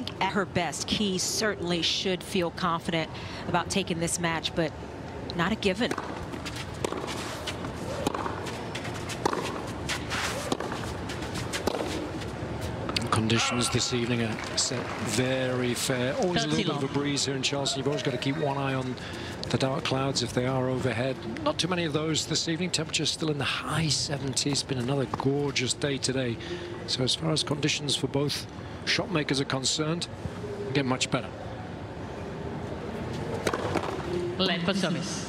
think at her best, Keys certainly should feel confident about taking this match, but not a given. Conditions this evening are set very fair. Always a little bit of a breeze here in Charleston. You've always got to keep one eye on the dark clouds if they are overhead. Not too many of those this evening. Temperatures still in the high 70s. Been another gorgeous day today. So as far as conditions for both shot makers are concerned, get much better. Led for service.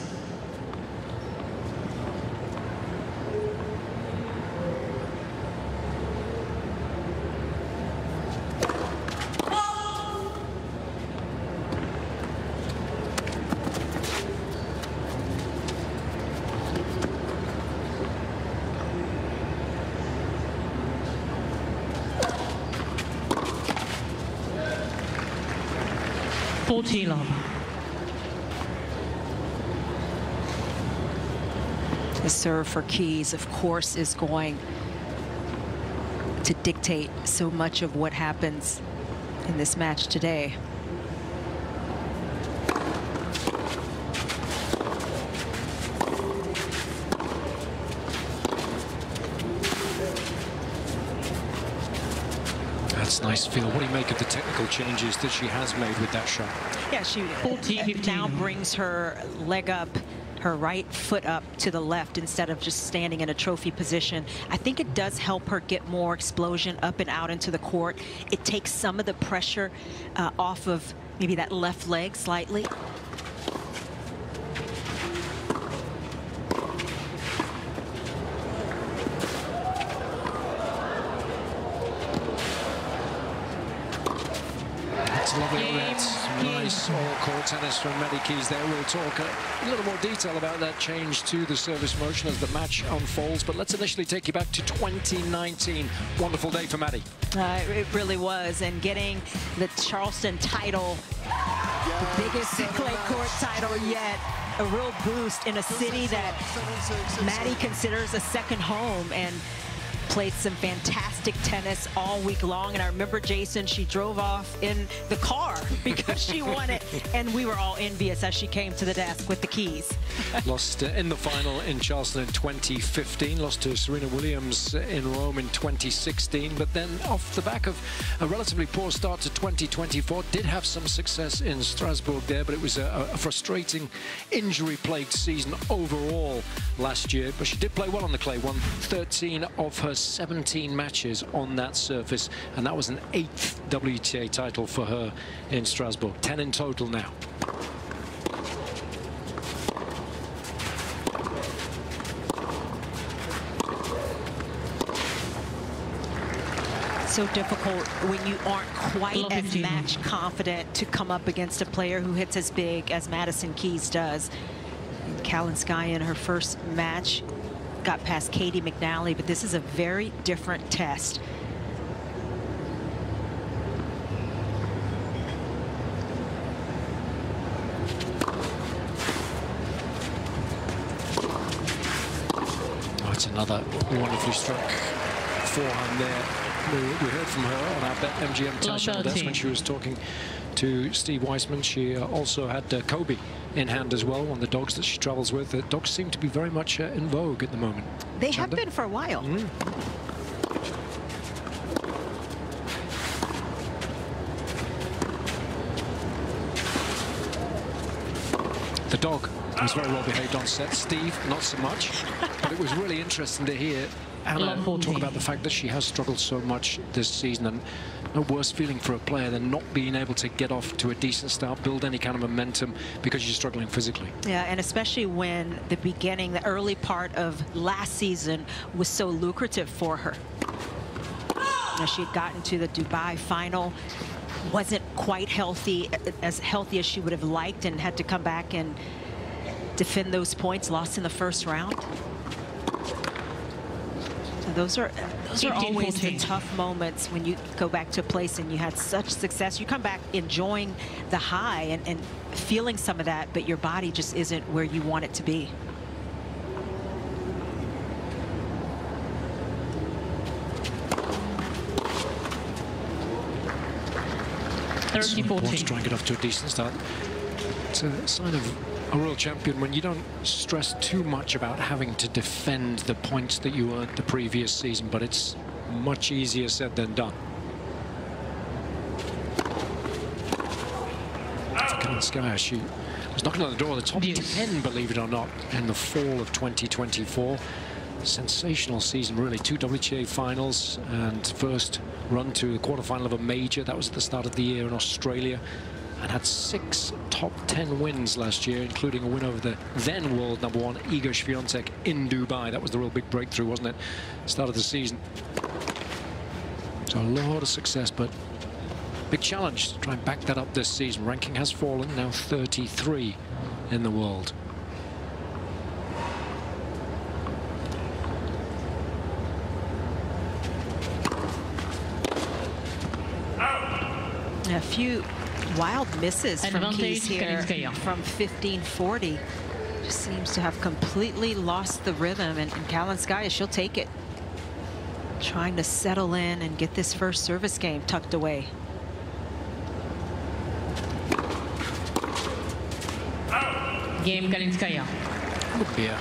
The serve for Keys, of course, is going to dictate so much of what happens in this match today. That's nice feel. What do you make of the technical changes that she has made with that shot? Yeah, she now brings her leg up, her right foot up to the left instead of just standing in a trophy position. I think it does help her get more explosion up and out into the court. It takes some of the pressure off of maybe that left leg slightly. Lovely red. Nice all-court tennis from Maddie Keys there. We'll talk a little more detail about that change to the service motion as the match unfolds. But let's initially take you back to 2019. Wonderful day for Maddie. It really was. And getting the Charleston title, the biggest clay court title yet, a real boost in a city that Maddie considers a second home, and played some fantastic tennis all week long. And I remember, Jason, she drove off in the car because she won it, and we were all envious as she came to the desk with the keys. Lost in the final in Charleston in 2015, lost to Serena Williams in Rome in 2016, but then off the back of a relatively poor start to 2024, did have some success in Strasbourg there, but it was a frustrating injury-plagued season overall last year. But she did play well on the clay, won 13 of her 17 matches on that surface, and that was an 8th WTA title for her in Strasbourg. 10 in total now. So difficult when you aren't quite as match confident to come up against a player who hits as big as Madison Keys does. Kalinskaya in her first match got past Katie McNally, but this is a very different test. Oh, it's another wonderfully struck forehand there. We heard from her on our BetMGM tennis channel desk when she was talking to Steve Weissman. She also had Kobe in hand as well, one of the dogs that she travels with. The dogs seem to be very much in vogue at the moment. They have been for a while. The dog was very well behaved on set. Steve, not so much. But it was really interesting to hear Anna talk about the fact that she has struggled so much this season, and no worse feeling for a player than not being able to get off to a decent start, build any kind of momentum because you're struggling physically. Yeah, and especially when the beginning, the early part of last season was so lucrative for her. She had gotten to the Dubai final, wasn't quite healthy, as healthy as she would have liked, and had to come back and defend those points, lost in the first round. Those are always the tough moments when you go back to a place and you had such success. You come back enjoying the high and feeling some of that, but your body just isn't where you want it to be. 30-14. Try and get off to a decent start. It's a sign of a real champion when you don't stress too much about having to defend the points that you earned the previous season, but it's much easier said than done. KALINSKAYA, she was knocking on the door of the top 10, believe it or not, in the fall of 2024. Sensational season, really. 2 WTA finals and first run to the quarterfinal of a major. That was at the start of the year in Australia, and had 6 top 10 wins last year, including a win over the then world #1 Iga Świątek in Dubai. That was the real big breakthrough, wasn't it? Start of the season. So a lot of success, but big challenge to try and back that up this season. Ranking has fallen, now 33 in the world. A few wild misses from Keys here from 15-40. Just seems to have completely lost the rhythm, and KALINSKAYA, she'll take it. Trying to settle in and get this first service game tucked away. Game KALINSKAYA. Would be a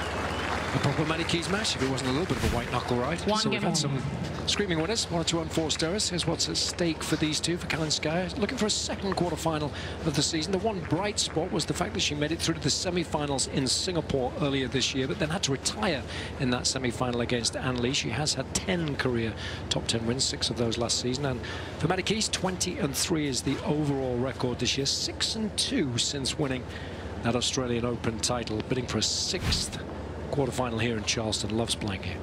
problematic Keys match if it wasn't a little bit of a white knuckle ride. So we've had some screaming winners, 1 or 2 unforced errors. Here's what's at stake for these two, for KALINSKAYA. Looking for a second quarterfinal of the season. The one bright spot was the fact that she made it through to the semi-finals in Singapore earlier this year, but then had to retire in that semi-final against Ann Lee. She has had 10 career top 10 wins, 6 of those last season. And for Maddie Keys, 20-3 is the overall record this year, 6-2 since winning that Australian Open title, bidding for a 6th quarterfinal here in Charleston. Loves playing here.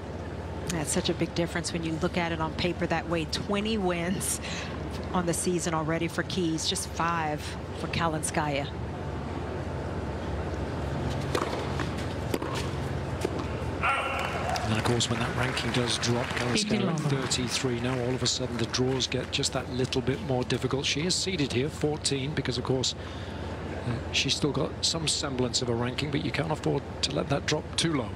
That's such a big difference when you look at it on paper that way. 20 wins on the season already for Keys, just 5 for KALINSKAYA. And then, of course, when that ranking does drop, KALINSKAYA at 33 now, all of a sudden the draws get just that little bit more difficult. She is seeded here, 14, because, of course, she's still got some semblance of a ranking, but you can't afford to let that drop too low.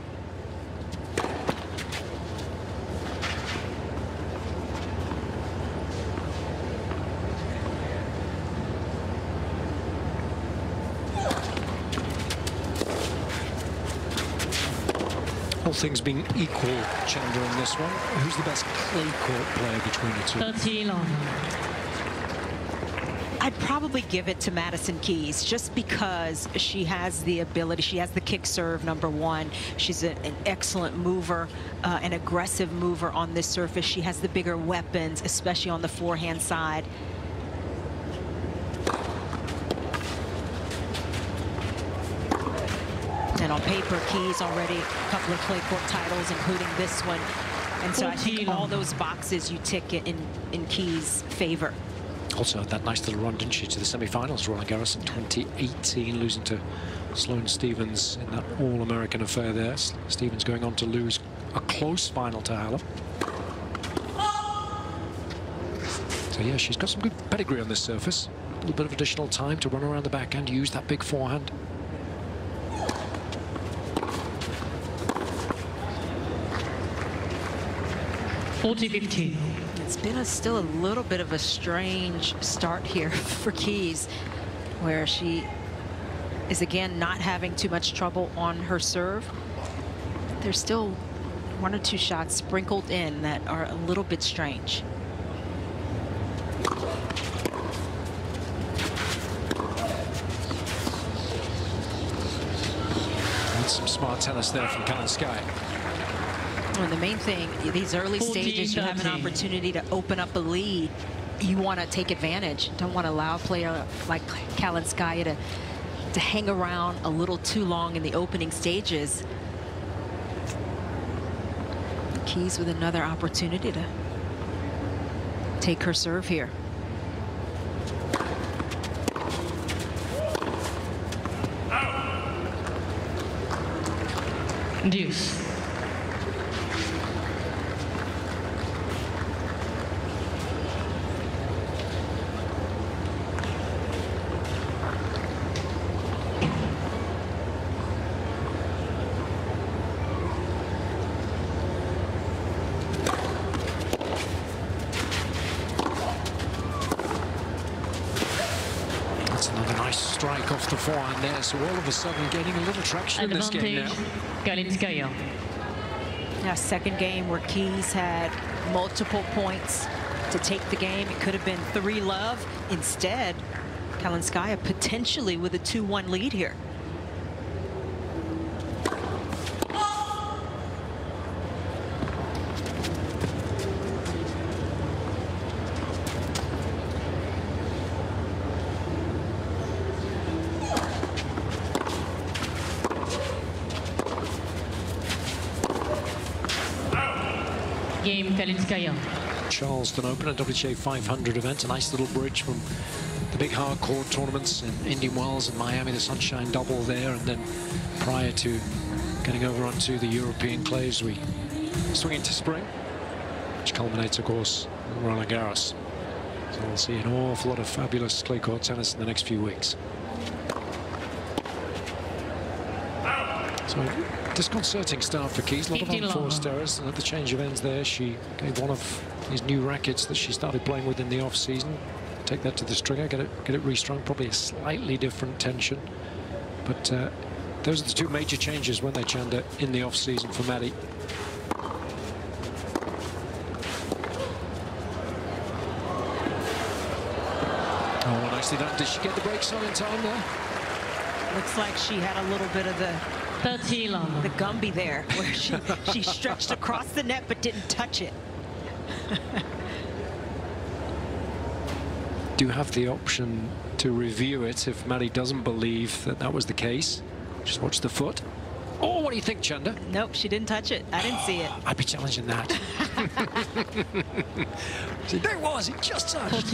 All things being equal, Chandra, in this one, who's the best clay court player between the two? 30-long. I'd probably give it to Madison Keys just because she has the ability. She has the kick serve, #1. She's an excellent mover, an aggressive mover on this surface. She has the bigger weapons, especially on the forehand side. And on paper, Keys already a couple of clay court titles, including this one. And so I think all those boxes you tick in Keys' favor. Also had that nice little run, didn't she, to the semi-finals, Roland Garros in 2018, losing to Sloane Stephens in that all-American affair there. Stephens going on to lose a close final to Haller. So yeah, she's got some good pedigree on this surface. A little bit of additional time to run around the backhand, use that big forehand. It's been still a little bit of a strange start here for Keys, where she is again not having too much trouble on her serve. There's still 1 or 2 shots sprinkled in that are a little bit strange. That's some smart tennis there from KALINSKAYA. And the main thing, these early stages, you have an opportunity to open up a lead. You want to take advantage. Don't want to allow a player like KALINSKAYA to hang around a little too long in the opening stages. Keys with another opportunity to take her serve here. Deuce. That's another nice strike off the forehand there. So all of a sudden getting a little traction in this game now. KALINSKAYA. Now, second game where Keys had multiple points to take the game. It could have been 3-love. Instead, KALINSKAYA potentially with a 2-1 lead here. Game KALINSKAYA. Charleston Open, a WTA 500 event, a nice little bridge from the big hard court tournaments in Indian Wells and Miami, the Sunshine Double there, and then prior to getting over onto the European clays, we swing into spring, which culminates, of course, in Roland Garros. So we'll see an awful lot of fabulous clay court tennis in the next few weeks. So disconcerting start for Keys, a lot of unforced errors, and at the change of ends there, she gave one of these new rackets that she started playing with in the off-season. Take that to the stringer, get it restrung, probably a slightly different tension. But those are the two major changes when they Chanda in the off-season for Maddie. Oh, nicely done. Did she get the brakes on in time there? Looks like she had a little bit of the Gumby there, where she stretched across the net but didn't touch it. Do have the option to review it if Maddie doesn't believe that that was the case. Just watch the foot. Oh, what do you think, Chanda? Nope, she didn't touch it. I didn't see it. I'd be challenging that. See, there it was. It just touched.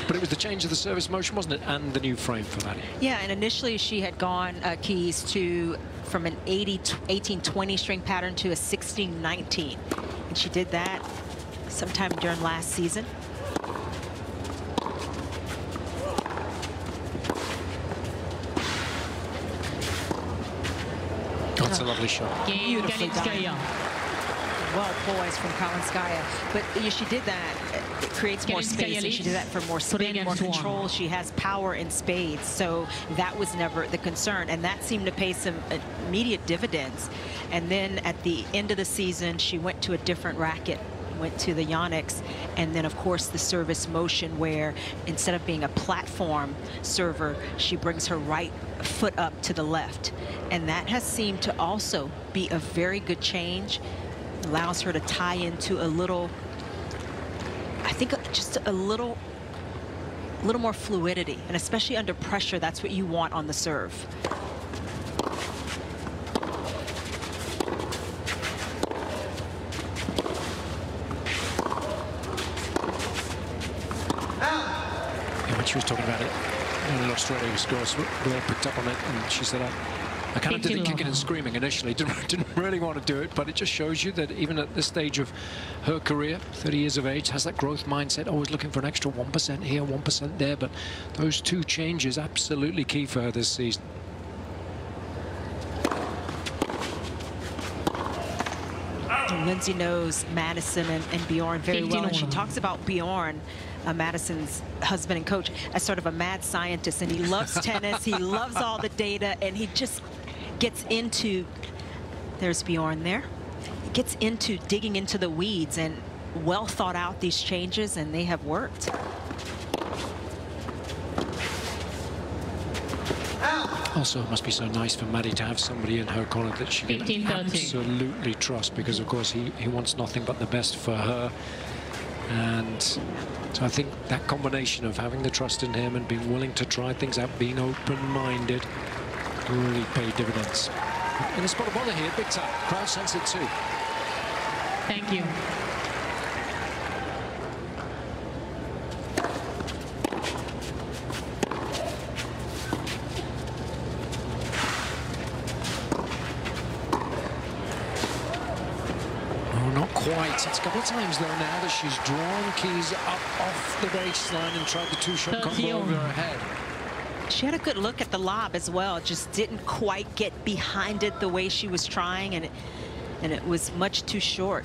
But it was the change of the service motion, wasn't it? And the new frame for Maddie. Yeah, and initially she had gone Keys from an 18-20 string pattern to a 16-19. And she did that sometime during last season. That's a lovely shot. Beautifully done. Well poised from KALINSKAYA. But she did that. It creates more space. And she did that for more spin, more control. She has power in spades. So that was never the concern. And that seemed to pay some immediate dividends. And then at the end of the season, she went to a different racket. Went to the Yonex, and then of course the service motion, where instead of being a platform server, she brings her right foot up to the left, and that has seemed to also be a very good change. Allows her to tie into a little, I think, just a little more fluidity, and especially under pressure, that's what you want on the serve. She was talking about it in Australia, of course, we all picked up on it, and she said, I kind of did the kicking and screaming initially, didn't really want to do it, but it just shows you that even at this stage of her career, 30 years of age, has that growth mindset, always looking for an extra 1% here, 1% there, but those two changes absolutely key for her this season. Lindsay knows Madison and Bjorn very well, and she talks about Bjorn, Madison's husband and coach, as sort of a mad scientist, and he loves tennis, he loves all the data, and he just gets into, there's Bjorn there, he gets into digging into the weeds, and well thought out these changes, and they have worked. Also, it must be so nice for Maddie to have somebody in her corner that she can absolutely trust, because of course he wants nothing but the best for her. And so I think that combination of having the trust in him and being willing to try things out, being open-minded, really pay dividends. In a spot of bother here, big time. Crowd sense it too. Thank you. Quite. It's a couple of times though now that she's drawn Keys up off the baseline and tried the two-shot combo over her head. She had a good look at the lob as well, just didn't quite get behind it the way she was trying, and it was much too short.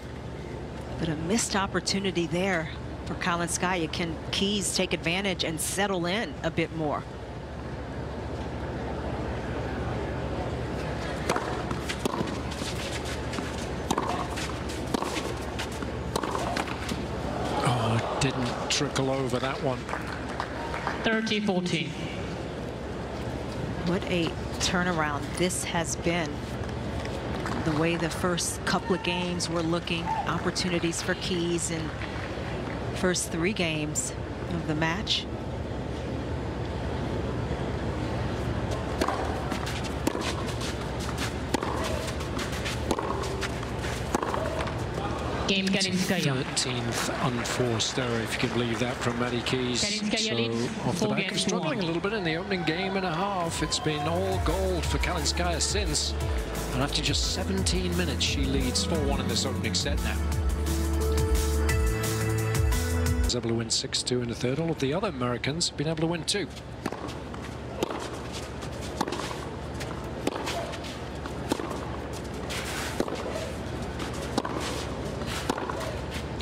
But a missed opportunity there for Kalinskaya. Can Keys take advantage and settle in a bit more? Oh, didn't trickle over that one. 30-14. What a turnaround this has been. The way the first couple of games were looking, opportunities for Keys in first 3 games of the match. Game Kalinskaya. 13th unforced error, if you can believe that, from Maddie Keys. Kalinskaya leads So off the back of struggling a little bit in the opening game and a half, it's been all gold for Kalinskaya since. And after just 17 minutes, she leads 4-1 in this opening set now. Was able to win 6-2 in the third. All of the other Americans have been able to win 2.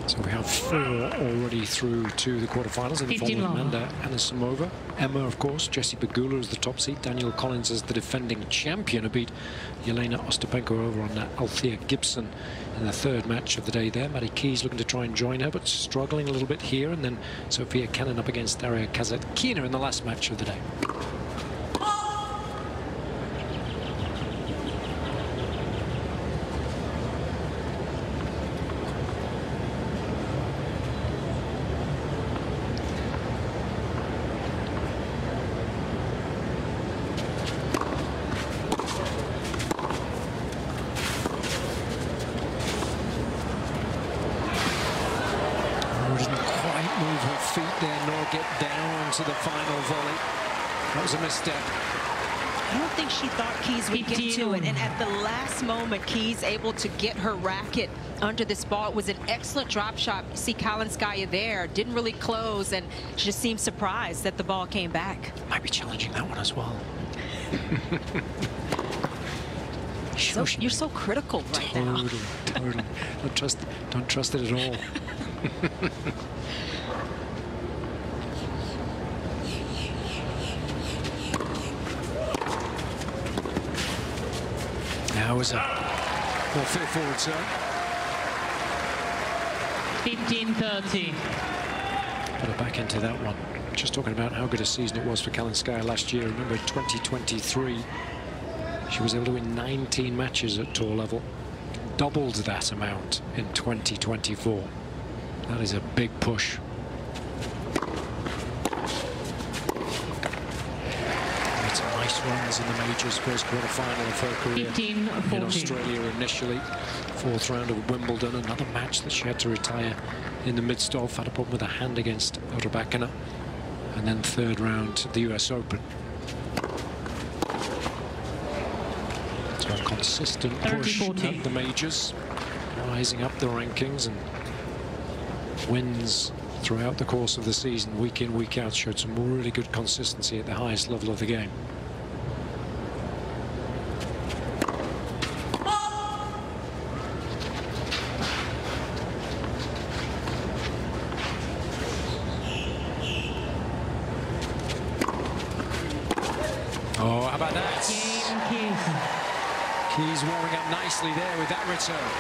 So we have 4 already through to the quarterfinals in the form of Amanda Anisimova. Emma, of course, Jessie Pegula is the top seed. Danielle Collins is the defending champion, who beat Yelena Ostapenko over on Althea Gibson in the third match of the day there. Maddie Keys looking to try and join her, but struggling a little bit here. And then Sofia Kenin up against Daria Kasatkina in the last match of the day. Move her feet there, nor get down to the final volley. That was a misstep. I don't think she thought Keys would get to it, and at the last moment, Keys able to get her racket under this ball. It was an excellent drop shot. You see Kalinskaya there, didn't really close, and she just seemed surprised that the ball came back. Might be challenging that one as well. You're so critical right now. Totally. Don't trust it at all. Now is a more forward serve. 15-30. Put her back into that one. Just talking about how good a season it was for Kalinskaya last year. Remember, 2023, she was able to win 19 matches at tour level. Doubled that amount in 2024. That is a big push. Made some nice runs in the majors, first quarterfinal of her career 15-14. in Australia initially. 4th round of Wimbledon, another match that she had to retire in the midst of. Had a problem with a hand against Rybakina. And then 3rd round of the US Open. So a consistent push at the majors, rising up the rankings, and wins throughout the course of the season, week in, week out, showed some really good consistency at the highest level of the game. Oh, how about that? Keys warming up nicely there with that return.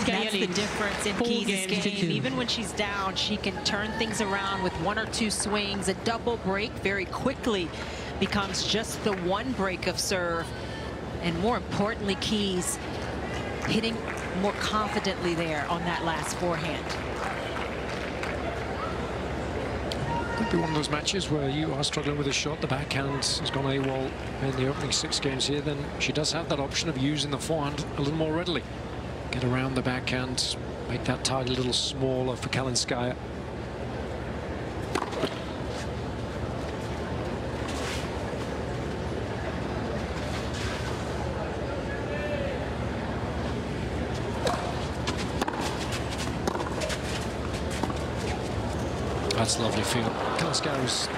That's the difference in Keys' game. Even when she's down, she can turn things around with 1 or 2 swings. A double break very quickly becomes just the 1 break of serve. And more importantly, Keys hitting more confidently there on that last forehand. Could be one of those matches where you are struggling with a shot, the backhand has gone AWOL in the opening 6 games here, then she does have that option of using the forehand a little more readily. Get around the backhand, make that target a little smaller for Kalinskaya. That's lovely feel. Kalinskaya was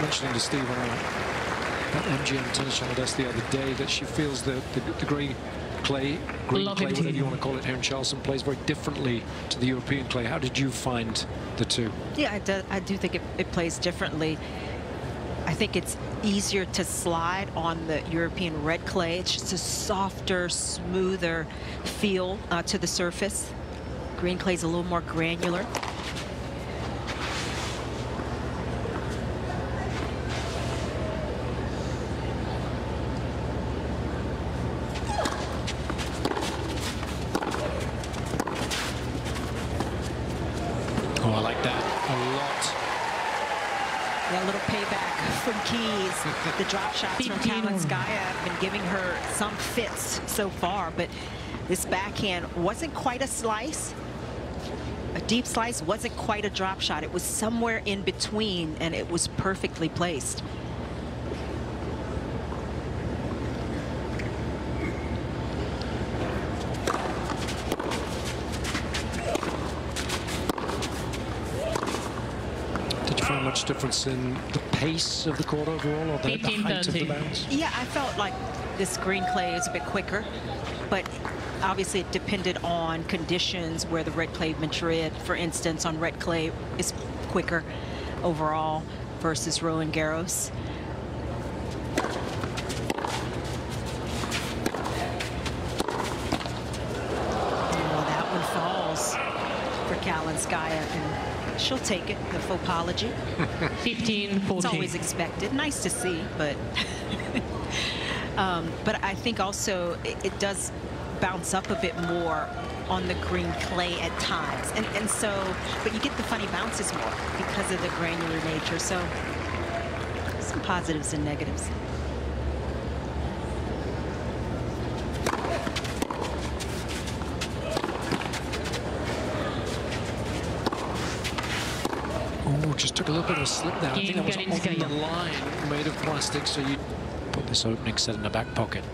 mentioning to Steve on that MGM tennis channel desk the other day that she feels the great clay, green clay, whatever you want to call it, here in Charleston, plays very differently to the European clay. How did you find the two? Yeah, I do think it plays differently. I think it's easier to slide on the European red clay. It's just a softer, smoother feel to the surface. Green clay is a little more granular. Oh, I like that a lot. Yeah, a little payback from Keys. The drop shots from KALINSKAYA have been giving her some fits so far, but this backhand wasn't quite a slice. A deep slice wasn't quite a drop shot. It was somewhere in between, and it was perfectly placed. Find much difference in the pace of the court overall, or the height of the bounce? Yeah, I felt like this green clay is a bit quicker, but obviously it depended on conditions where the red clay Madrid, for instance, on red clay is quicker overall versus Roland Garros. Oh, that one falls for KALINSKAYA, and she'll take it, the faux apology. 15-14. It's always expected. Nice to see, but but I think also it does bounce up a bit more on the green clay at times, and so, but you get the funny bounces more because of the granular nature. So some positives and negatives. Oh, just took a little bit of a slip there. I think that was on the line, made of plastic, so you put this opening set in the back pocket.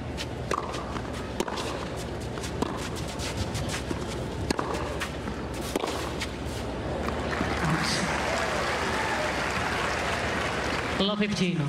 Love 15.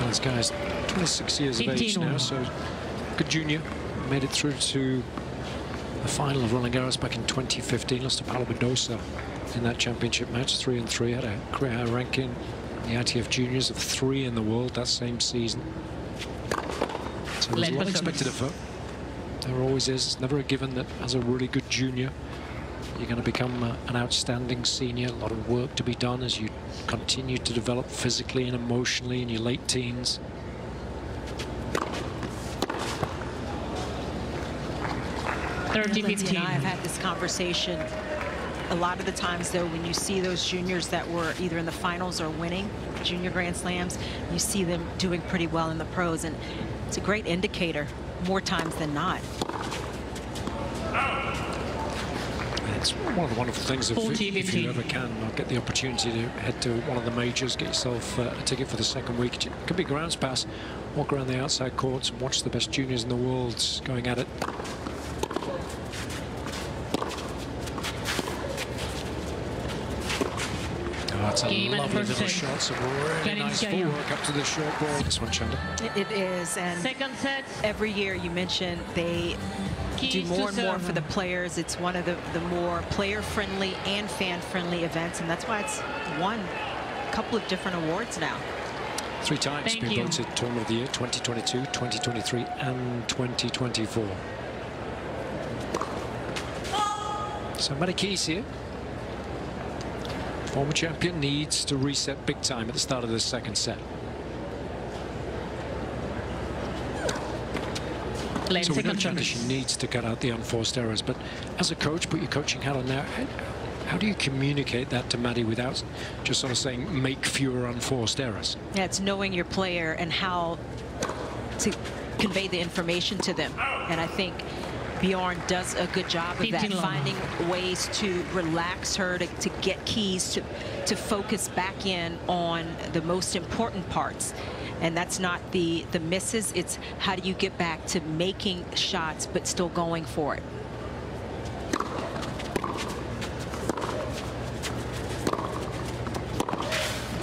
This guy's 26 years of age now, so good junior. Made it through to the final of Roland Garros back in 2015. Lost to Paolini in that championship match, 3-3. Had a career high ranking in the ITF juniors of 3 in the world that same season. So there's a lot expected of her. There always is. It's never a given that as a really good junior you're going to become an outstanding senior. A lot of work to be done as you continue to develop physically and emotionally in your late teens. Lindsay and I have had this conversation a lot of the times, though, when you see those juniors that were either in the finals or winning junior Grand Slams, you see them doing pretty well in the pros, and it's a great indicator more times than not. It's one of the wonderful things if you ever can get the opportunity to head to one of the majors, get yourself a ticket for the second week. It could be grounds pass, walk around the outside courts and watch the best juniors in the world going at it. Oh, that's a lovely little shot. Some really nice footwork up to the short ball. This one, Chandler. It is, and second set. Every year you mentioned they do more and more for the players. It's one of the more player-friendly and fan-friendly events, and that's why it's won a couple of different awards now. 3 times been voted Tournament of the Year, 2022, 2023, and 2024. So Matty Keys here. Former champion needs to reset big time at the start of the second set. So we know Chandler, she needs to cut out the unforced errors, but as a coach, put your coaching hat on now. How do you communicate that to Maddie without just sort of saying make fewer unforced errors? Yeah, it's knowing your player and how to convey the information to them. And I think Bjorn does a good job of that, finding ways to relax her, to get Keys to focus back in on the most important parts. And that's not the misses, it's how do you get back to making shots but still going for it.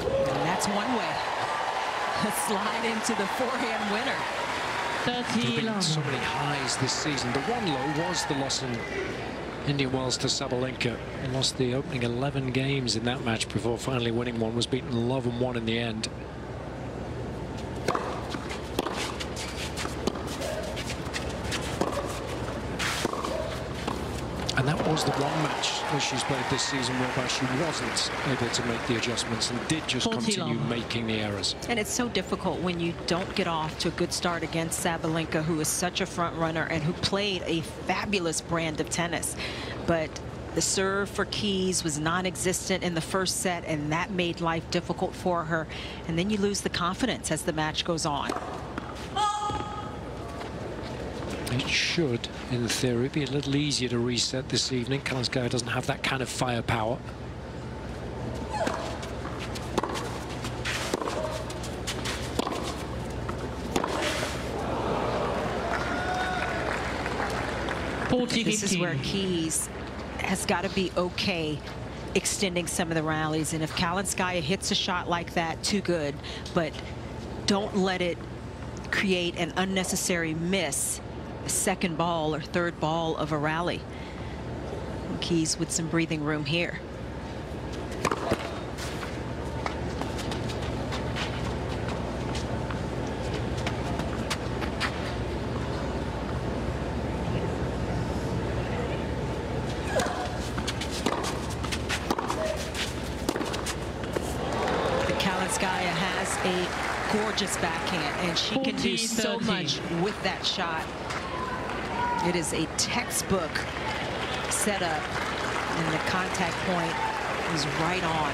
And that's one way. Slide into the forehand winner. There have been so many highs this season. The one low was the loss in Indian Wells to Sabalenka. He lost the opening 11 games in that match before finally winning one. Was beaten love and won in the end. And that was the one match that she's played this season whereby she wasn't able to make the adjustments and did just continue making the errors. And it's so difficult when you don't get off to a good start against Sabalenka, who is such a front runner and who played a fabulous brand of tennis. But the serve for Keys was non-existent in the first set, and that made life difficult for her. And then you lose the confidence as the match goes on. It should, in theory, be a little easier to reset this evening. Kalinskaya doesn't have that kind of firepower. This is where Keys has got to be okay extending some of the rallies. And if Kalinskaya hits a shot like that, too good. But don't let it create an unnecessary miss. Second ball or third ball of a rally. Keys with some breathing room here. Kalinskaya has a gorgeous backhand, and she can do so much with that shot. It is a textbook setup, and the contact point is right on.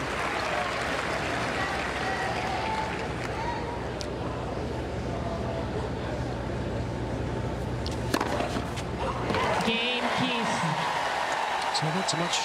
Game Keys. So not a much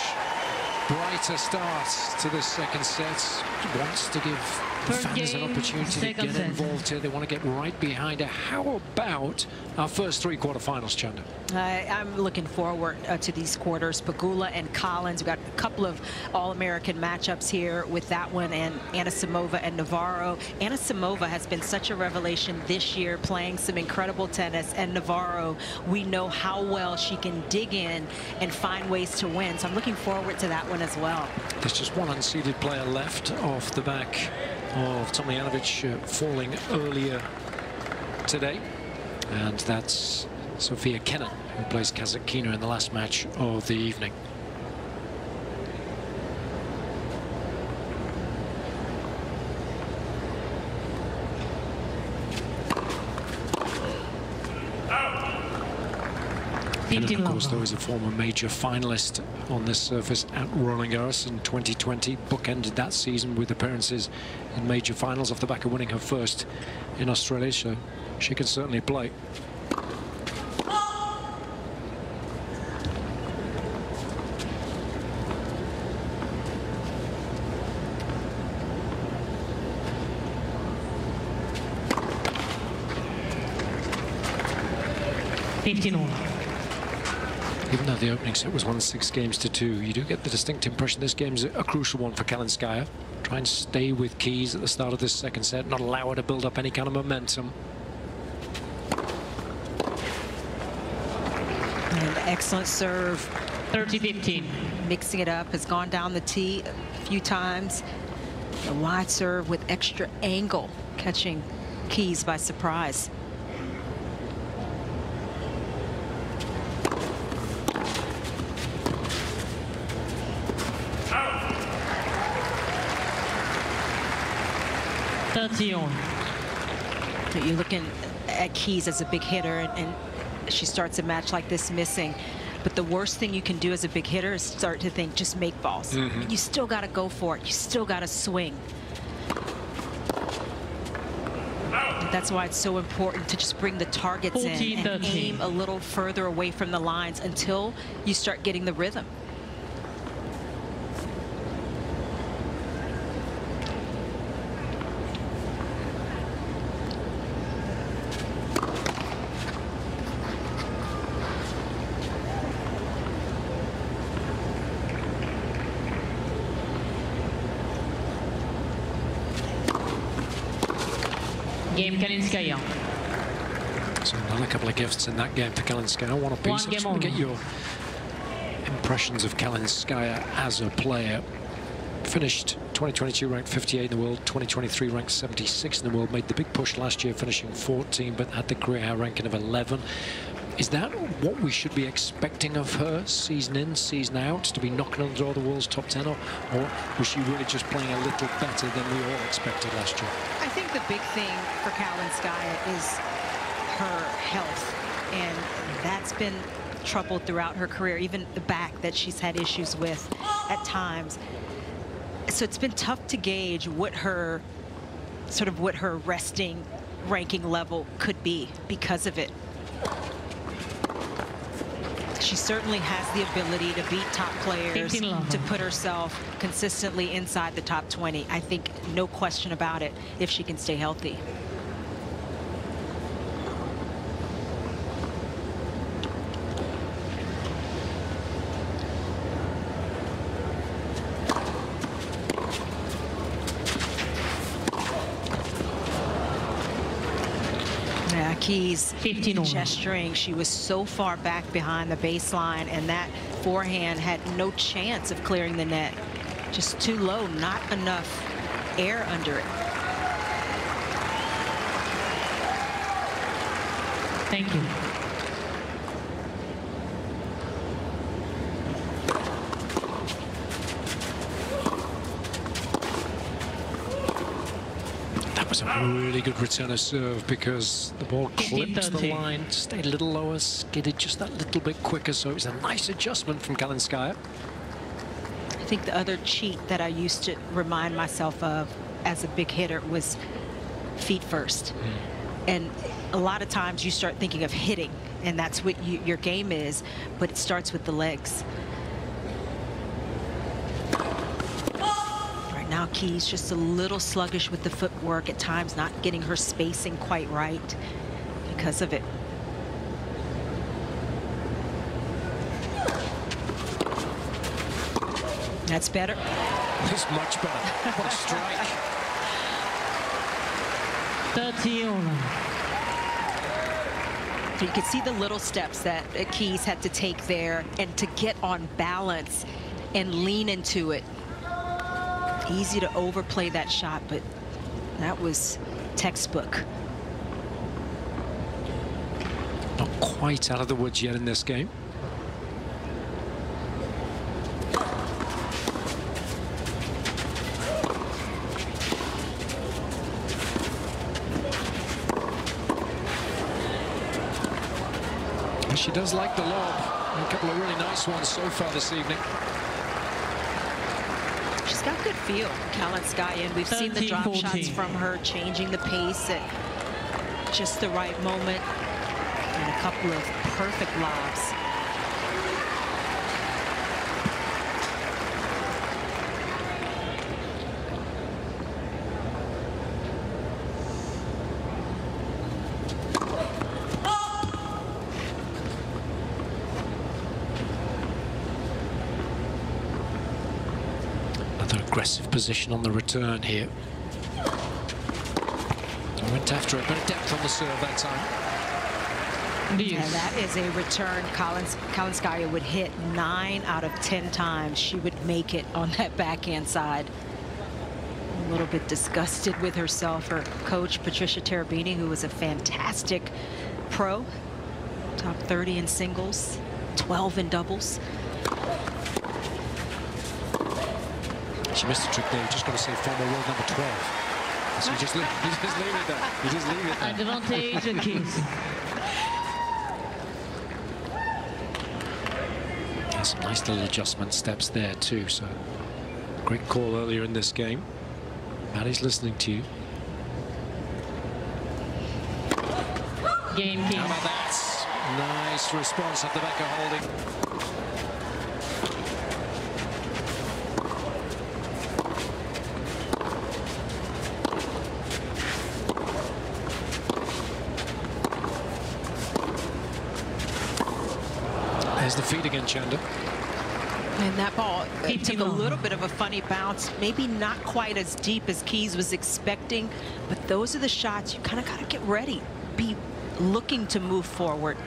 brighter start to this second set. Wants to give the fans an opportunity to get involved here. They want to get right behind her. How about our first three quarterfinals, Chanda? I'm looking forward to these quarters. Pegula and Collins. We've got a couple of All-American matchups here with that one, and Anisimova and Navarro. Anisimova has been such a revelation this year, playing some incredible tennis, and Navarro, we know how well she can dig in and find ways to win. So I'm looking forward to that one as well. There's just one unseeded player left off the back of Tomljanovic falling earlier today, and that's Sofia Kenin, who plays Kasatkina in the last match of the evening. Kenin, of course, though, is a former major finalist on this surface at Roland Garros in 2020. Bookended that season with appearances in major finals off the back of winning her first in Australia, so she can certainly play. Even though the opening set was won 6-2, you do get the distinct impression this game's a crucial one for Kalinskaya. Try and stay with Keys at the start of this second set, not allow her to build up any kind of momentum. And excellent serve. 30-15. Mixing it up, has gone down the tee a few times. A wide serve with extra angle, catching Keys by surprise. You're looking at Keys as a big hitter, and she starts a match like this missing. But the worst thing you can do as a big hitter is start to think, just make balls. You still got to go for it. You still got to swing. That's why it's so important to just bring the targets in and aim a little further away from the lines until you start getting the rhythm. Game KALINSKAYA. So another couple of gifts in that game for KALINSKAYA. One apiece. I just want to get your impressions of KALINSKAYA as a player. Finished 2022 ranked 58 in the world, 2023 ranked 76 in the world. Made the big push last year, finishing 14, but had the career high ranking of 11. Is that what we should be expecting of her, season in, season out, to be knocking on the door of the world's top 10, or was she really just playing a little better than we all expected last year? I think the big thing for KALINSKAYA is her health, and that's been troubled throughout her career, even the back that she's had issues with at times. So it's been tough to gauge what her resting ranking level could be because of it. She certainly has the ability to beat top players, to put herself consistently inside the top 20. I think no question about it if she can stay healthy. Keys gesturing. She was so far back behind the baseline, and that forehand had no chance of clearing the net. Just too low, not enough air under it. Thank you. A really good return of serve because the ball clipped the line, stayed a little lower, skidded just that little bit quicker, so it was a nice adjustment from KALINSKAYA. I think the other cheat that I used to remind myself of as a big hitter was feet first. And a lot of times you start thinking of hitting, and that's what your game is, but it starts with the legs. Now Keys just a little sluggish with the footwork at times, not getting her spacing quite right because of it. That's better. That's much better. What a strike. 30 all. So you can see the little steps that Keys had to take there, and to get on balance and lean into it. Easy to overplay that shot, but that was textbook. Not quite out of the woods yet in this game. And she does like the lob. A couple of really nice ones so far this evening. She's got good feel, KALINSKAYA, and we've seen the drop shots from her, changing the pace at just the right moment, and a couple of perfect lobs. Aggressive position on the return here. I went after it, but a depth on the serve that time. And that is a return KALINSKAYA would hit 9 out of 10 times. She would make it on that backhand side. A little bit disgusted with herself. Her coach, Patricia Terabini, who was a fantastic pro, top 30 in singles, 12 in doubles. She missed a trick there. You just got to say former world number 12. So you just leave it there. You just leave it there. Advantage and Keys. Yeah, some nice little adjustment steps there too. So great call earlier in this game. Maddie's listening to you. Game How Kings. about that? Nice response at the back of holding. There's the feed again, Chanda. And that ball took a little bit of a funny bounce, maybe not quite as deep as Keys was expecting, but those are the shots you kind of got to get ready, be looking to move forward.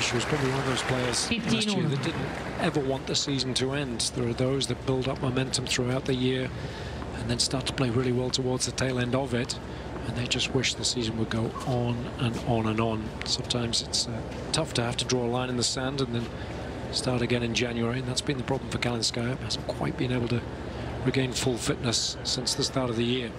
She was probably one of those players last year that didn't ever want the season to end. There are those that build up momentum throughout the year and then start to play really well towards the tail end of it, and they just wish the season would go on and on and on. Sometimes it's tough to have to draw a line in the sand and then start again in January, and that's been the problem for Kalinskaya. Hasn't quite been able to regain full fitness since the start of the year.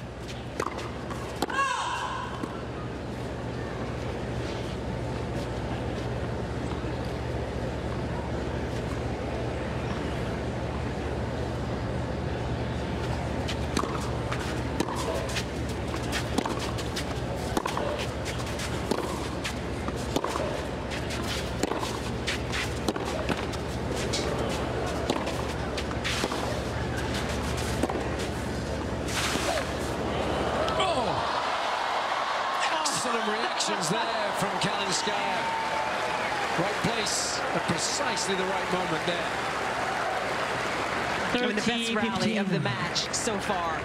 Reactions there from Kalinskaya. Right place at precisely the right moment there. I mean, the best rally of the match so far.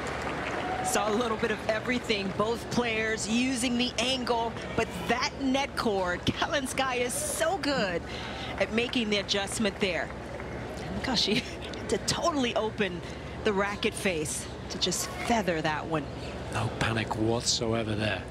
Saw a little bit of everything, both players using the angle, but that net cord, Kalinskaya is so good at making the adjustment there. And look how she had to totally open the racket face to just feather that one. No panic whatsoever there.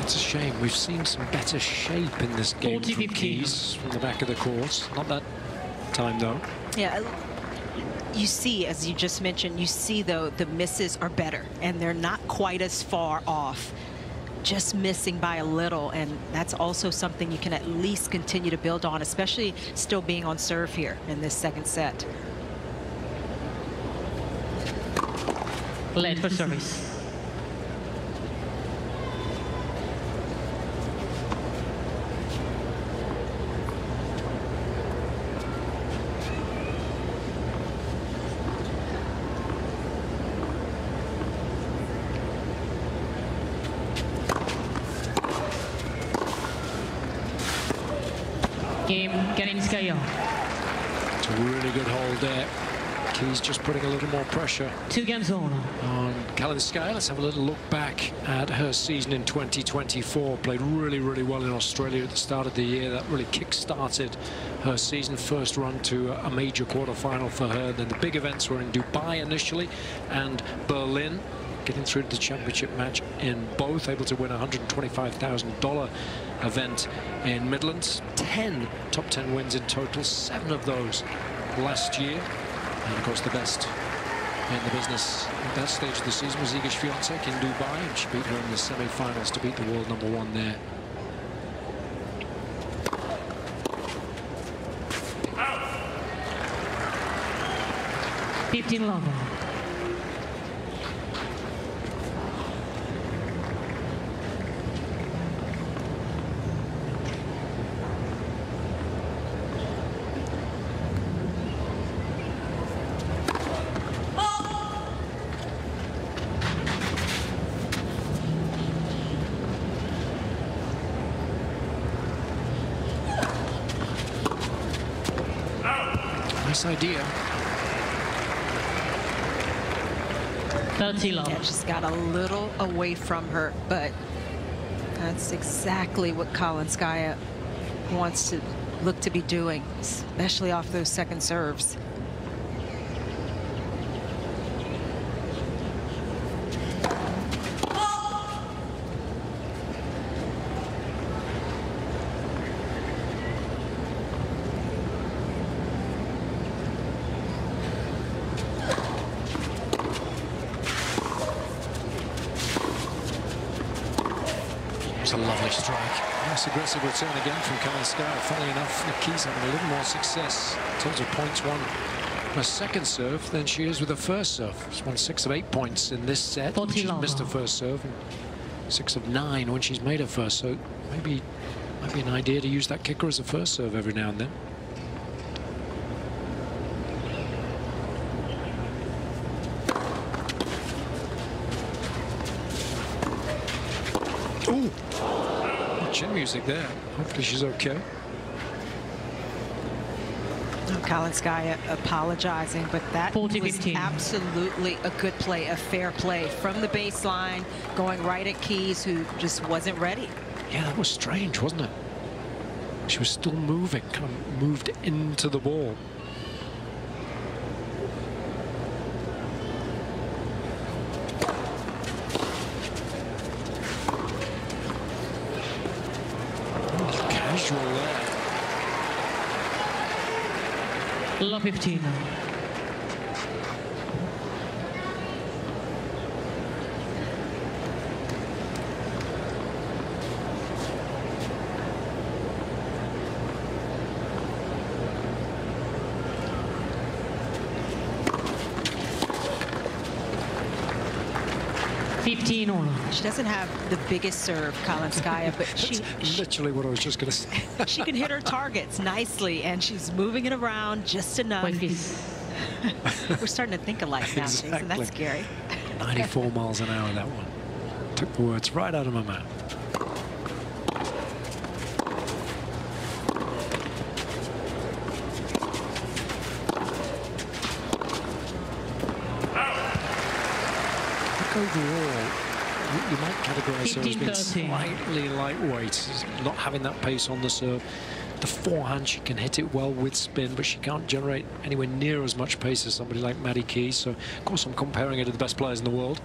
It's a shame. We've seen some better shape in this game from Keys from the back of the court. Not that time, though. Yeah, you see, as you just mentioned, you see, though, the misses are better, and they're not quite as far off. Just missing by a little, and that's also something you can at least continue to build on, especially still being on serve here in this second set. Led for service. Game Kalinskaya. It's a really good hold there. Keys just putting a little more pressure 2 games on Kalinskaya. Let's have a little look back at her season in 2024. Played really, really well in Australia at the start of the year. That really kick-started her season. First run to a major quarterfinal for her. Then the big events were in Dubai initially and Berlin. Getting through to the championship match in both, able to win a $125,000 event in Midlands. 10 top 10 wins in total, 7 of those last year. And of course the best in the business at that stage of the season was Iga Swiatek in Dubai, and she beat her in the semi-finals to beat the world #1 there. out. 15 love. Nice idea. 30 love. Yeah, just got a little away from her, but that's exactly what Kalinskaya wants to look to be doing, especially off those second serves. Lovely strike. Nice aggressive return again from KALINSKAYA. Funnily enough, Nikki's having a little more success in terms of points won her second serve than she is with her first serve. She's won 6 of 8 points in this set. She's missed her first serve, and 6 of 9 when she's made her first. So maybe might be an idea to use that kicker as a first serve every now and then. Ooh, chin music there. Hopefully she's okay. KALINSKAYA apologizing, but that was absolutely a good play, a fair play from the baseline, going right at Keys, who just wasn't ready. Yeah, that was strange, wasn't it? She was still moving, kind of moved into the ball. Casual there. La 15. She doesn't have the biggest serve, KALINSKAYA, but she literally what I was just going to say. She can hit her targets nicely, and she's moving it around just enough. We're starting to think alike now, Exactly. Jason. That's scary. 94 miles an hour, that one. Took the words right out of my mouth. Overall, you might categorize her as being slightly lightweight, not having that pace on the serve. The forehand, she can hit it well with spin, but she can't generate anywhere near as much pace as somebody like Maddie Keys. So, of course, I'm comparing her to the best players in the world.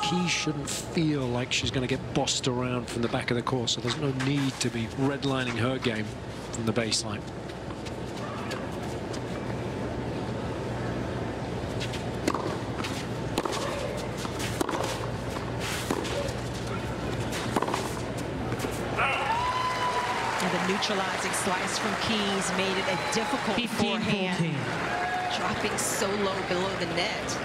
Keys shouldn't feel like she's going to get bossed around from the back of the court, so there's no need to be redlining her game from the baseline. Neutralizing slice from Keys made it a difficult forehand, dropping so low below the net.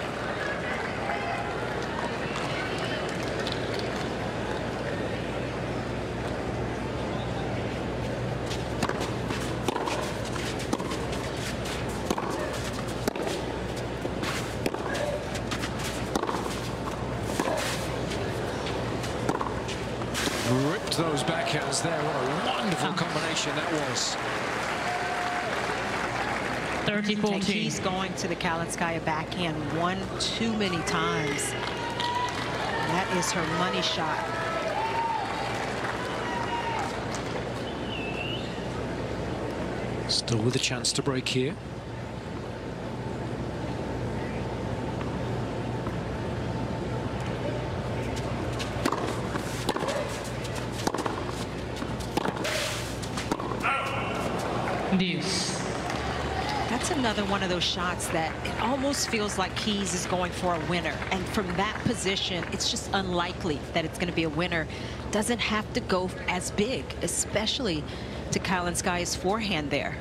Ripped those backhands there. What a wonderful combination that was. 30-14. Keys going to the KALINSKAYA backhand one too many times. That is her money shot. Still with a chance to break here. That's another one of those shots that it almost feels like Keys is going for a winner, and from that position it's just unlikely that it's going to be a winner. Doesn't have to go as big, especially to KALINSKAYA's forehand there.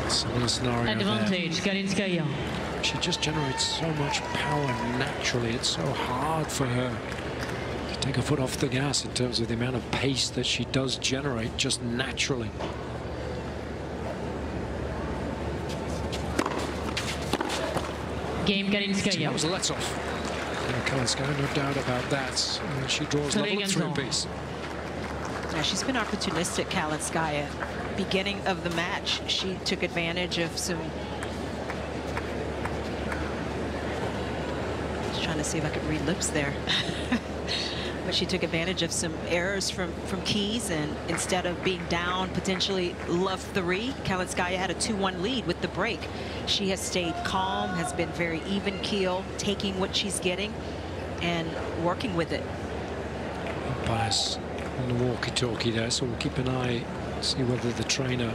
Similar scenario advantage, KALINSKAYA. She just generates so much power naturally. It's so hard for her to take her foot off the gas in terms of the amount of pace that she does generate just naturally. Game, KALINSKAYA. That was a let-off. KALINSKAYA, no doubt about that. She draws level at 3 apiece. Yeah, she's been opportunistic, KALINSKAYA. Beginning of the match, she took advantage of some. Just trying to see if I could read lips there. But she took advantage of some errors from Keys, and instead of being down potentially love 3, KALINSKAYA had a 2-1 lead with the break. She has stayed calm, has been very even keel, taking what she's getting and working with it. Umpires on the walkie-talkie there, so we'll keep an eye, see whether the trainer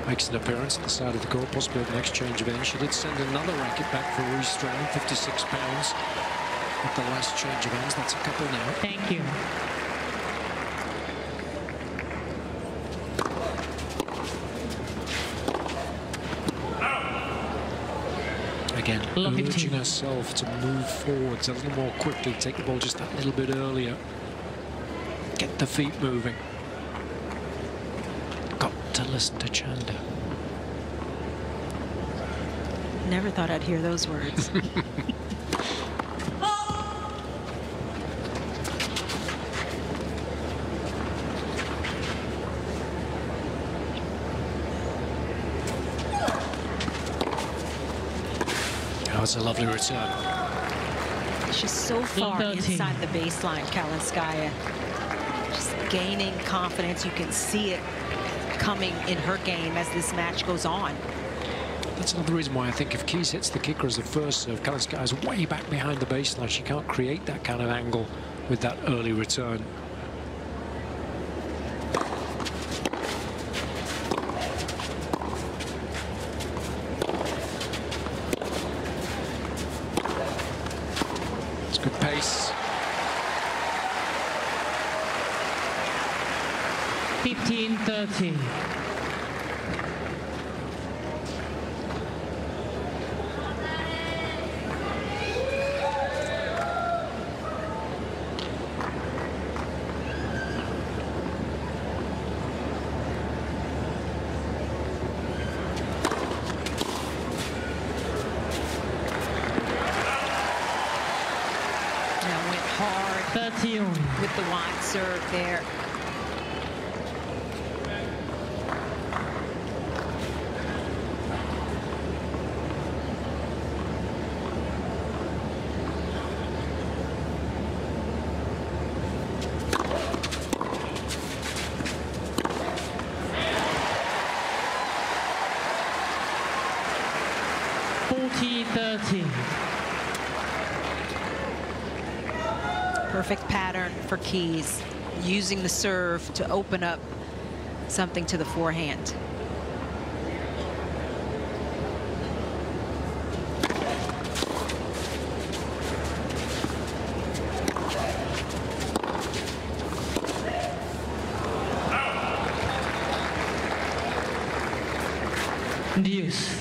makes an appearance at the side of the court, possibly an exchange of ends. She did send another racket back for restrain, 56 pounds at the last change of ends. That's a couple now. Thank you. Again, urging herself to move forwards a little more quickly, take the ball just that little bit earlier. Get the feet moving. Got to listen to Chanda. Never thought I'd hear those words. That was a lovely return. She's so far inside the baseline, Kalinskaya. Just gaining confidence. You can see it coming in her game as this match goes on. That's another reason why I think if Keys hits the kicker as the first serve, Kalinskaya is way back behind the baseline. She can't create that kind of angle with that early return. It's good pace. 15-13. With the wide serve there. Perfect pattern for Keys, using the serve to open up something to the forehand. Deuce.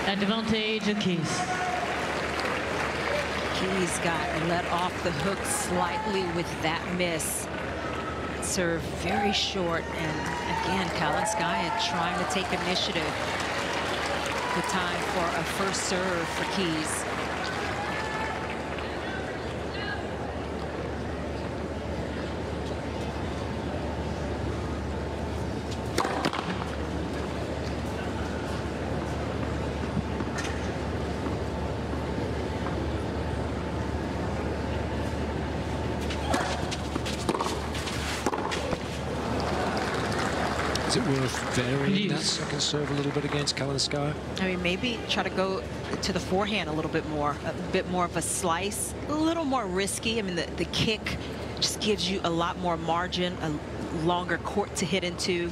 Advantage of Keys. Keys got let off the hook slightly with that miss. Serve very short, and again, Kalinskaya trying to take initiative. The time for a first serve for Keys. Is it worth varying that second serve a little bit against Kalinskaya? I mean, maybe try to go to the forehand a little bit more of a slice, a little more risky. I mean, the kick just gives you a lot more margin, a longer court to hit into.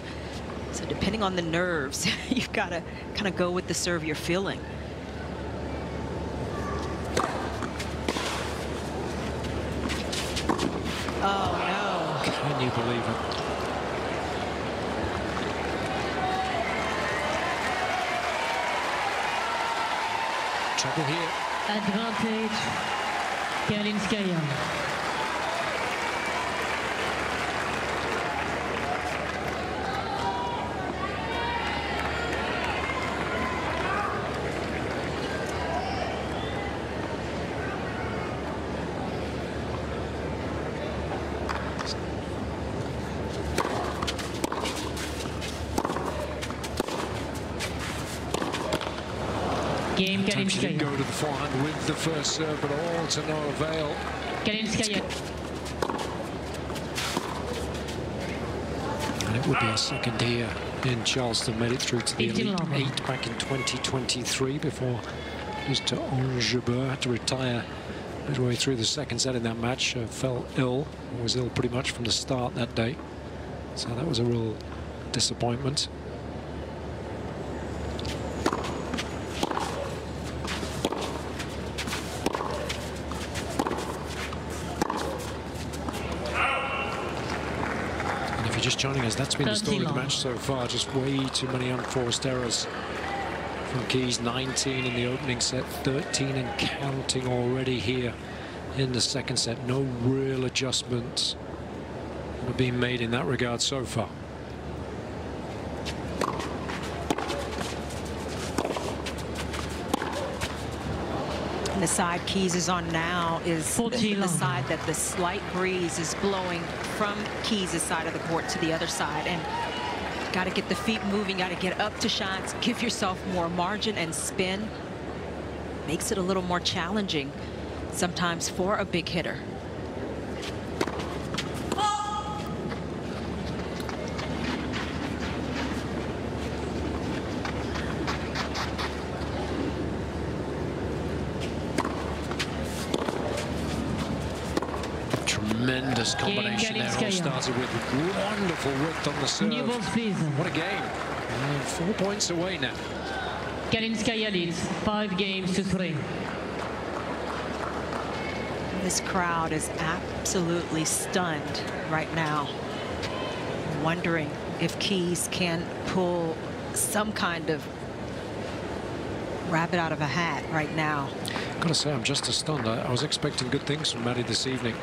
So depending on the nerves, you've got to kind of go with the serve you're feeling. Oh, no. Can you believe it? Trouble here. Advantage, Kalinskaya. Game She did go KALINSKAYA. to the forehand with the first serve, but all to no avail. KALINSKAYA. And it would be a second here in Charleston. Made it through to the Elite 8 back in 2023 before Mr. Angebeur had to retire midway through the second set in that match. Fell ill, was ill pretty much from the start that day. So that was a real disappointment. Just joining us, that's been the story of the match so far. Just way too many unforced errors from Keys. 19 in the opening set, 13 and counting already here in the second set. No real adjustments are being made in that regard so far. The side Keys is on now is the side that the slight breeze is blowing from Keys' side of the court to the other side. And got to get the feet moving, got to get up to shots, give yourself more margin and spin. Makes it a little more challenging sometimes for a big hitter. Tremendous combination there. All started with wonderful width on the serve. What a game. 4 points away now. KALINSKAYA leads 5 games to 3. This crowd is absolutely stunned right now, wondering if Keys can pull some kind of rabbit out of a hat right now. I've got to say, I'm just as stunned. I was expecting good things from Maddie this evening.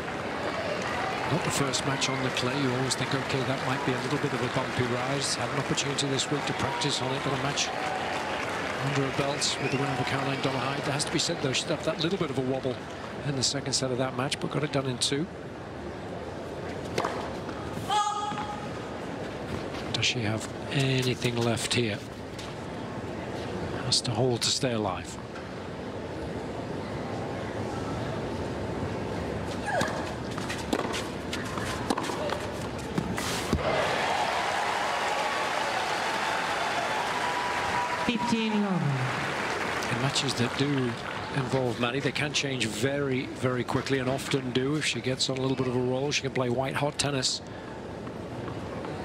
Not the first match on the clay. You always think, okay, that might be a little bit of a bumpy rise. Had an opportunity this week to practice on it. Got a match under her belt with the win over Caroline Dollar-Hyde. There has to be said, though, she had that little bit of a wobble in the second set of that match, but got it done in 2. Does she have anything left here? Has to hold to stay alive. In matches that do involve Maddie, they can change very, very quickly, and often do. If she gets on a little bit of a roll, she can play white-hot tennis.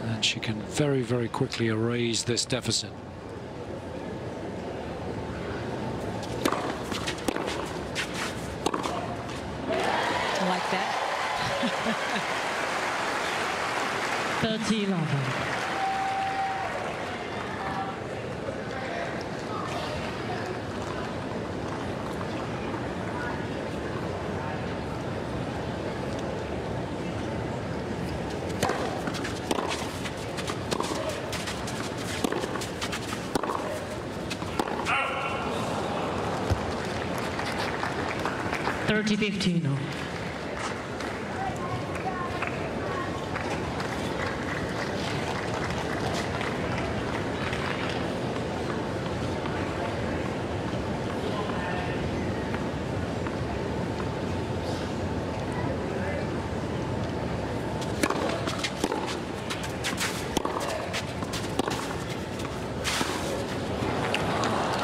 And she can very, very quickly erase this deficit. I like that. 30-11. $30-15.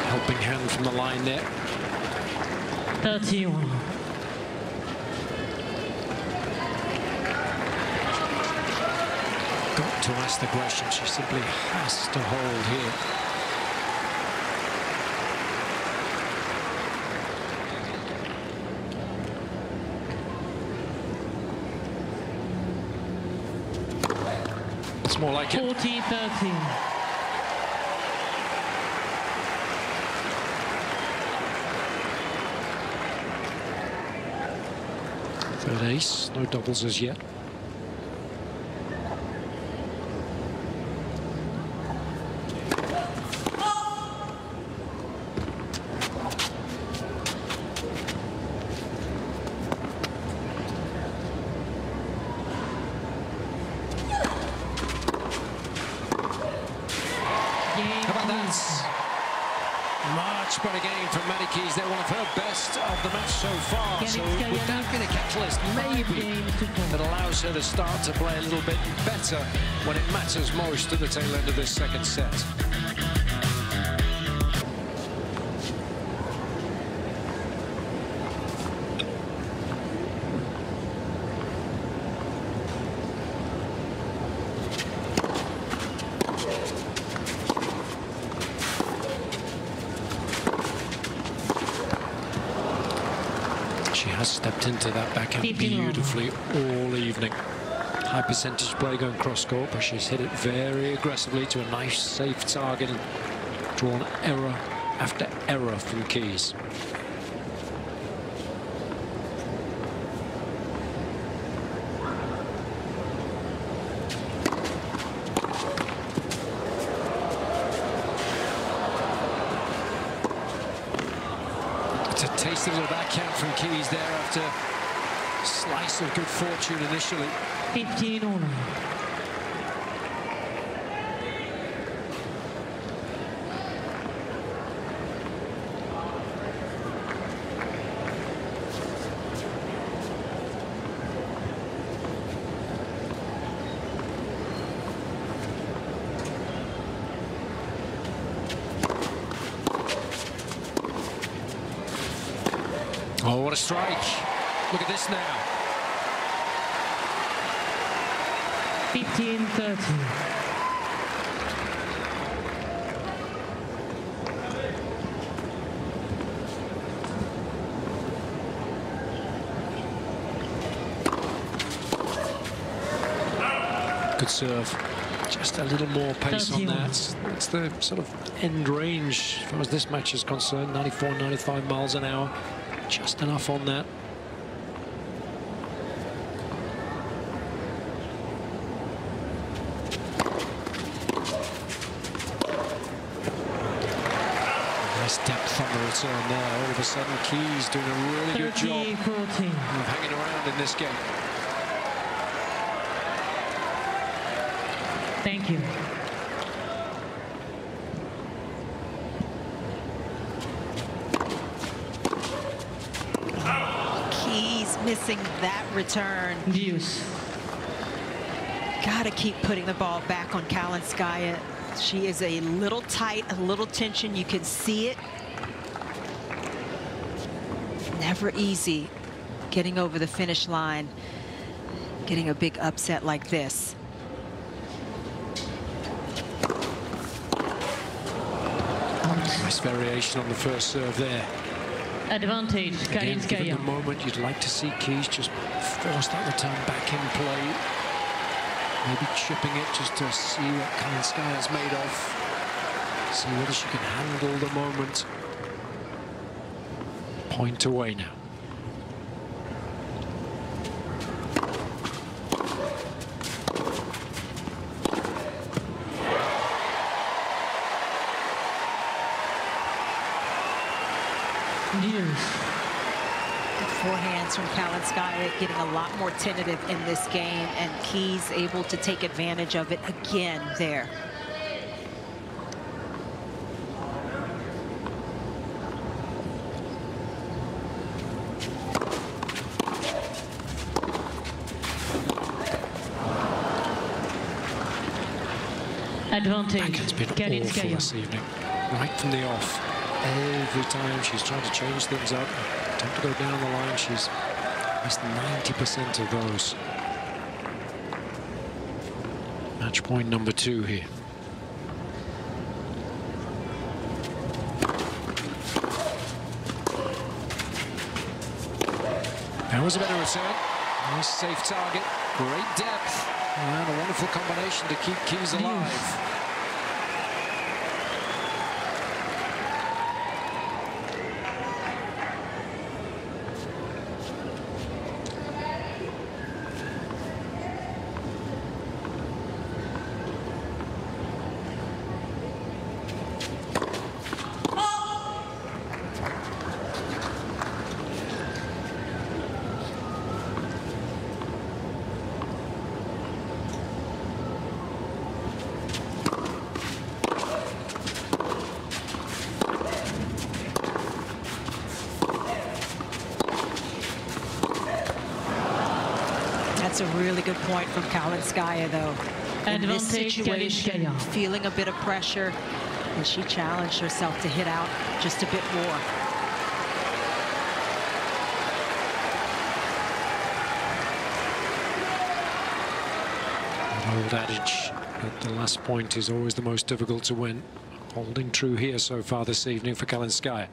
Helping hand from the line there. 31. Got to ask the question. She simply has to hold here. It's more like it. 40-13. Third ace, no doubles as yet. Much better game from Maddie Keys. They're one of her best of the match so far. So would that be the catalyst, maybe, that allows her to start to play a little bit better when it matters most at the tail end of this second set? She has stepped into that backhand beautifully all evening. High percentage play going cross court, but she's hit it very aggressively to a nice, safe target and drawn error after error from Keys. It's a tasty little backhand from Keys there after a slice of good fortune initially. 15 all. Oh, what a strike. Look at this now. 15-13. Good serve. Just a little more pace on that. That's the sort of end range as far as this match is concerned. 94, 95 miles an hour. Just enough on that. Nice depth on the return there. All of a sudden, Keys doing a really good job of hanging around in this game. Thank you. Keys missing that return. Deuce. Gotta keep putting the ball back on Kalinskaya. She is a little tight, a little tension. You can see it. Never easy getting over the finish line, getting a big upset like this. Nice variation on the first serve there. Advantage, Again, given Kalinskaya. the moment, you'd like to see Keys just force that return back in play. Maybe chipping it just to see what Kalinskaya's made of. See whether she can handle the moment. Point away now. The forehands from Kalinskaya getting a lot more tentative in this game, and Keys able to take advantage of it again there. Advantage, Backhand's been awful this evening, right from the off. Every time she's trying to change things up, attempt to go down the line, she's missed 90% of those. Match point number 2 here. That was a better return. Nice safe target, great depth, and a wonderful combination to keep Keys alive. That's a really good point from Kalinskaya, though. In this Advantage situation, Kalinskaya. feeling a bit of pressure, and she challenged herself to hit out just a bit more. An old adage that the last point is always the most difficult to win. Holding true here so far this evening for Kalinskaya.